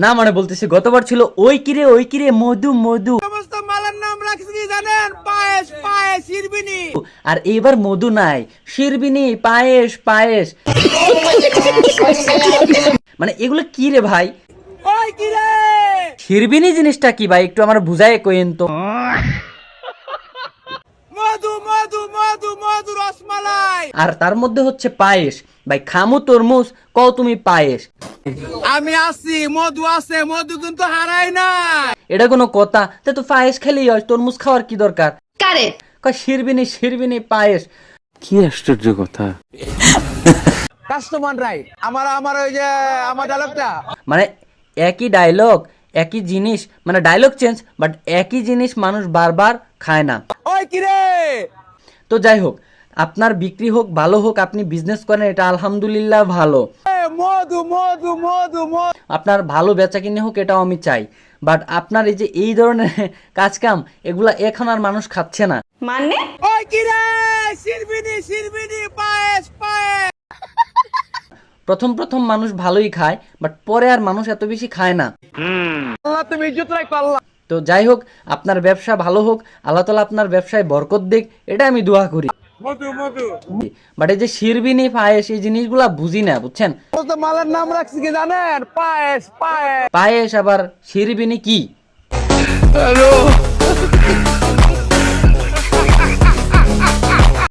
না মানে বলতেছি গতবার ছিল ওই কিরে মধু মধু, সমস্ত মালের নাম রাখছি কি জানেন? পায়েস, পায়েস, শিরবিনি। আর এইবার মধু নাই, শিরবিনি, পায়েস পায়েস। মানে এগুলো কি রে ভাই? ওই কি রে? শিরবিনি জিনিসটা কি ভাই, একটু আমার বুঝায় কইেন তো। মধু মধু মধু মধু রসমালাই। আর তার মধ্যে হচ্ছে পায়েস। ভাই খামু তরমুজ, কও তুমি পায়েস। আমি আছি, মধু আছে, মধু কিন্তু হারাই না। এটা কোনো কথা? তো পায়েস খেলেই হয়, তরমুজ খাওয়ার কি দরকার? কারেক্ট। কয় শিরবিনি শিরবিনি পায়েস। কি আশ্চর্য কথা। Customer right. আমার ওই যে আমার ডায়লগটা মানে একই ডায়লগ একই জিনিস, মানে ডায়লগ চেঞ্জ বাট একই জিনিস মানুষ বারবার খায় না। ওই কি রে? তো যাই হোক, আপনার বিক্রি হোক ভালো হোক, আপনি বিজনেস করেন, এটা আলহামদুলিল্লাহ ভালো। মধু মধু মধু মধু। আপনার ভালো বেচা কিনে হোক, এটাও আমি চাই। বাট আপনার এই যে এই ধরনের কাজ কাম, এগুলা এখন আর মানুষ খাচ্ছে না। মানে ওই কি রে? শিরবিনি শিরবিনি পায়েস পায়েস। প্রথম মানুষ ভালোই খায়, বাট পরে আর মানুষ এত বেশি খায় না। আল্লাহ তুমি ইজ্জত রাখো আল্লাহ। তো যাই হোক, আপনার ব্যবসা ভালো হোক, আল্লাহ তাআলা আপনার ব্যবসায় বরকত দিক, এটা আমি দোয়া করি। মধু মধু। বাট এই যে শিরবিনি পায়েস, এই জিনিসগুলা বুঝি না, বুঝছেন? সমস্ত মালের নাম রাখছি কি জানেন? পায়েস পায়েস। পায়েস আবার শিরবিনি কি?